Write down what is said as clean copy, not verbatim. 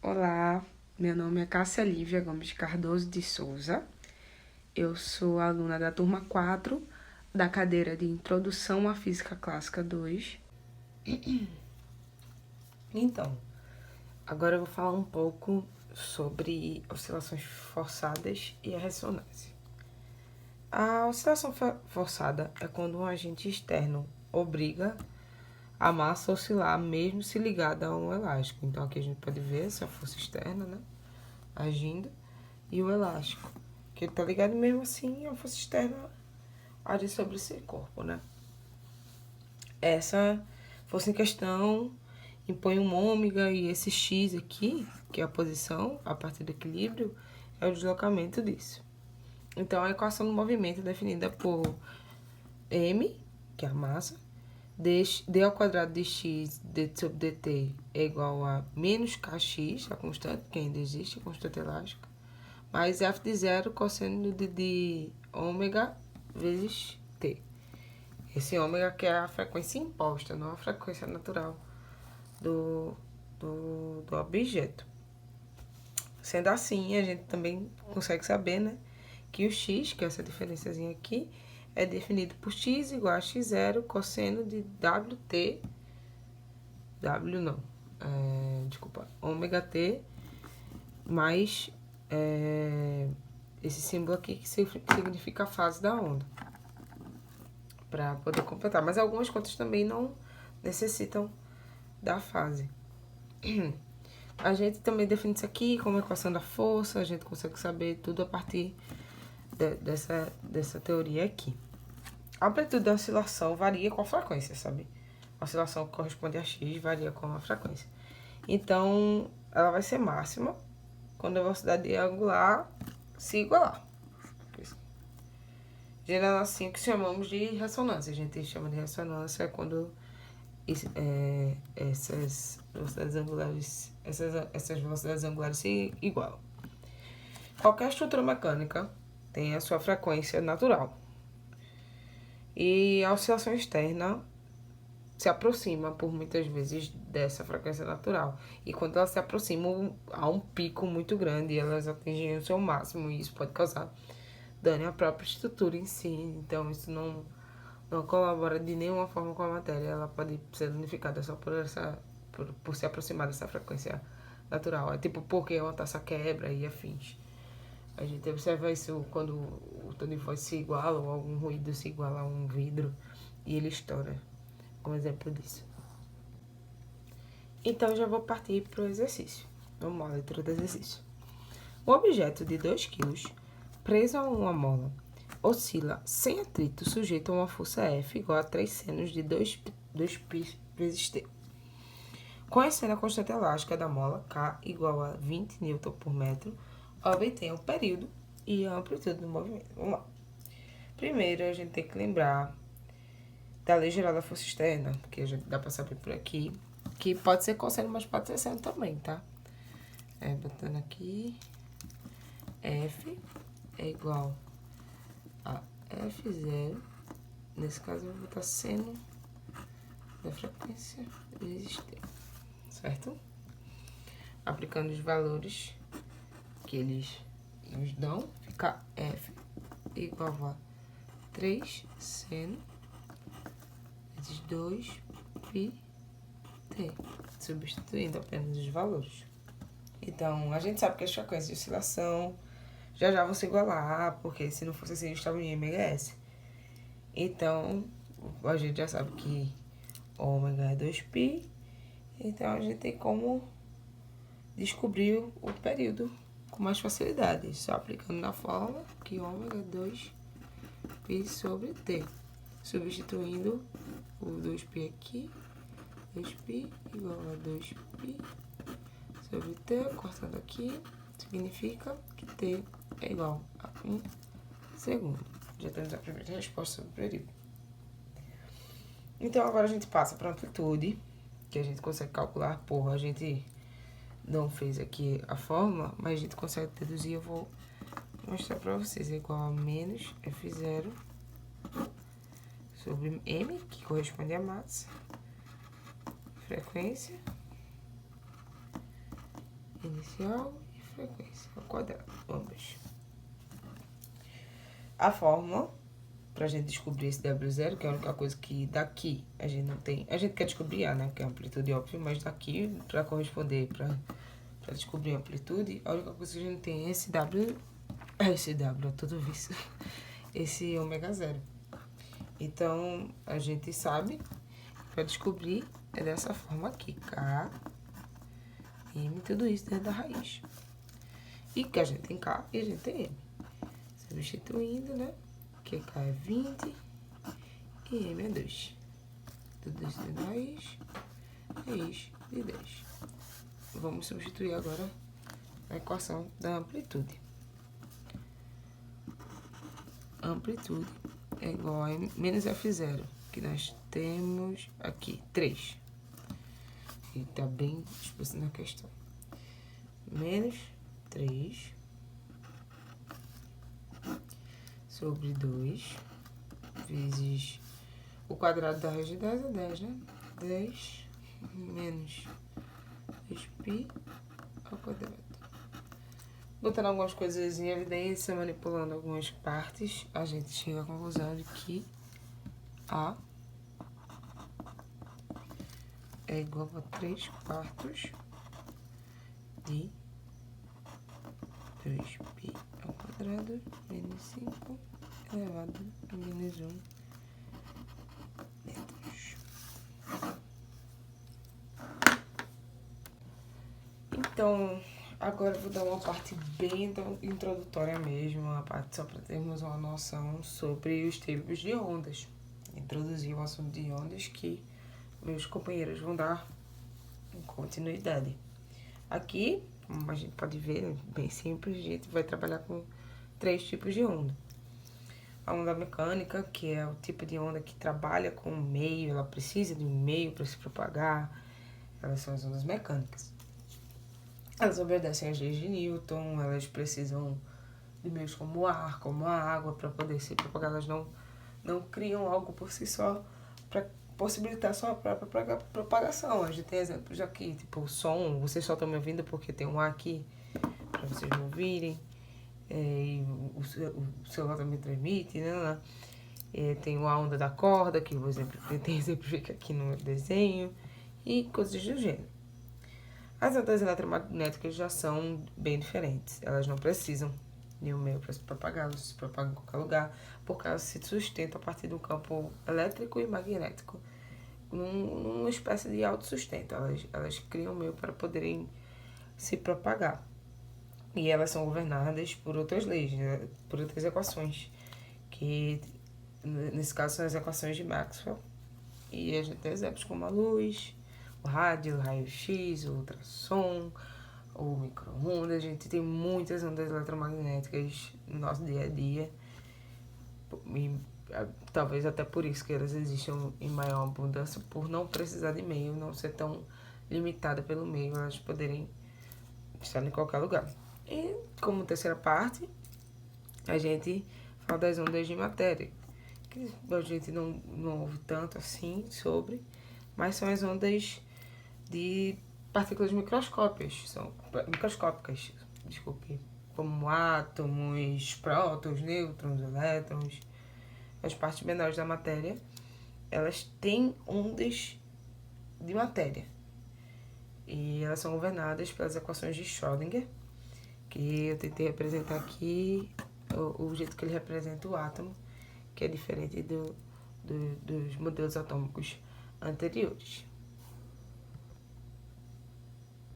Olá, meu nome é Cássia Lívia Gomes Cardoso de Souza. Eu sou aluna da turma 4 da cadeira de Introdução à Física Clássica 2. Então, agora eu vou falar um pouco sobre oscilações forçadas e a ressonância. A oscilação forçada é quando um agente externo obriga a massa a oscilar, mesmo se ligada a um elástico. Então, aqui a gente pode ver essa força externa, né, agindo, e o elástico, que ele tá ligado mesmo assim, a força externa age sobre esse corpo, né. Essa força em questão impõe um ômega e esse x aqui, que é a posição a partir do equilíbrio, é o deslocamento disso. Então, a equação do movimento é definida por m, que é a massa, d ao quadrado de x, d sobre dt é igual a menos kx, a constante, que ainda existe, a constante elástica, mais f de zero cosseno de ômega vezes t. Esse ômega que é a frequência imposta, não a frequência natural do objeto. Sendo assim, a gente também consegue saber, né, que o x, que é essa diferençazinha aqui, é definido por x igual a x0 cosseno de wt, ômega t, mais esse símbolo aqui que significa a fase da onda, para poder completar. Mas algumas contas também não necessitam da fase. A gente também define isso aqui como equação da força, a gente consegue saber tudo a partir dessa teoria aqui. A amplitude da oscilação varia com a frequência, sabe? A oscilação que corresponde a x varia com a frequência. Então, ela vai ser máxima quando a velocidade angular se igualar. Gerando assim o que chamamos de ressonância. A gente chama de ressonância quando essas velocidades angulares se igualam. Qualquer estrutura mecânica tem a sua frequência natural. E a oscilação externa se aproxima por muitas vezes dessa frequência natural. E quando elas se aproximam, há um pico muito grande e elas atingem o seu máximo, e isso pode causar dano à própria estrutura em si. Então, isso não colabora de nenhuma forma com a matéria. Ela pode ser danificada só por se aproximar dessa frequência natural. É tipo porque uma taça quebra e afins. A gente observa isso quando o tom de voz se iguala ou algum ruído se iguala a um vidro e ele estoura. Um exemplo disso. Então, já vou partir para o exercício. Vamos lá, leitura do exercício. Um objeto de 2 kg preso a uma mola oscila sem atrito sujeito a uma força F igual a 3 senos de 2π vezes T. Conhecendo a constante elástica da mola, K igual a 20 Nm por metro, obtenha o período e a amplitude do movimento. Vamos lá. Primeiro, a gente tem que lembrar da lei geral da força externa, que a gente dá para saber por aqui, que pode ser cosseno, mas pode ser seno também, tá? Botando aqui, F é igual a F0, nesse caso eu vou botar seno da frequência vezes T, certo? Aplicando os valores que eles nos dão, fica F igual a 3 seno vezes 2π T, substituindo apenas os valores. Então, a gente sabe que as frequências de oscilação já vão se igualar, porque se não fosse assim, eu estava em MHz. Então, a gente já sabe que ômega é 2π, então a gente tem como descobrir o período com mais facilidade, só aplicando na fórmula que ômega é 2π sobre T, substituindo o 2π aqui, 2π igual a 2π sobre T, cortando aqui, significa que T é igual a 1 segundo. Já temos a primeira resposta sobre o período. Então, agora a gente passa para a amplitude, que a gente consegue calcular. A gente não fez aqui a fórmula, mas a gente consegue deduzir. Eu vou mostrar para vocês. É igual a menos F0 sobre M, que corresponde à massa, frequência, inicial e frequência ao quadrado, ambas. A fórmula pra gente descobrir esse W0, que é a única coisa que daqui a gente não tem. A gente quer descobrir A, né? Que é a amplitude óptima, mas daqui, pra corresponder, pra descobrir a amplitude, a única coisa que a gente tem é esse W, tudo isso, esse ômega 0. Então, a gente sabe, pra descobrir, é dessa forma aqui, K, M, tudo isso dentro da raiz. E que a gente tem K e a gente tem M. Substituindo, né? Que K é 20 e M é 2. Tudo isso dentro da raiz de 10. Vamos substituir agora a equação da amplitude. Amplitude é igual a menos F0, que nós temos aqui, 3. E tá bem exposto na questão. Menos 3 sobre 2 vezes o quadrado da raiz de 10 é 10, né? 10 menos 2π ao quadrado. Botando algumas coisas em evidência, manipulando algumas partes, a gente chega à conclusão de que A é igual a 3/4 de 2π ao quadrado menos 5 elevado a menos 1 metros. Então, agora eu vou dar uma parte bem introdutória mesmo, uma parte só para termos uma noção sobre os tipos de ondas. Introduzir o assunto de ondas que meus companheiros vão dar continuidade. Aqui, como a gente pode ver, bem simples, a gente vai trabalhar com 3 tipos de onda. A onda mecânica, que é o tipo de onda que trabalha com o meio, ela precisa de um meio para se propagar, elas são as ondas mecânicas. Elas obedecem às leis de Newton, elas precisam de meios como o ar, como a água, para poder se propagar. Elas não criam algo por si só para possibilitar sua própria propagação. A gente tem exemplos aqui, tipo o som, vocês só estão me ouvindo porque tem um ar aqui para vocês me ouvirem. E o celular também transmite, né? Tem a onda da corda, que o exemplo tem exemplifica aqui no desenho, e coisas do gênero. As ondas eletromagnéticas já são bem diferentes. Elas não precisam de um meio para se propagar, elas se propagam em qualquer lugar, porque elas se sustentam a partir do campo elétrico e magnético, numa espécie de autossustento. Elas criam um meio para poderem se propagar. E elas são governadas por outras leis, né? Por outras equações, que nesse caso são as equações de Maxwell. E a gente tem exemplos como a luz, o rádio, o raio-x, o ultrassom, o micro-ondas. A gente tem muitas ondas eletromagnéticas no nosso dia a dia. E talvez até por isso que elas existam em maior abundância, por não precisar de meio, não ser tão limitada pelo meio, elas poderem estar em qualquer lugar. E como terceira parte, a gente fala das ondas de matéria, que a gente não ouve tanto assim sobre, mas são as ondas de partículas microscópicas, como átomos, prótons, nêutrons, elétrons. As partes menores da matéria, elas têm ondas de matéria. E elas são governadas pelas equações de Schrödinger, que eu tentei representar aqui o jeito que ele representa o átomo, que é diferente dos modelos atômicos anteriores.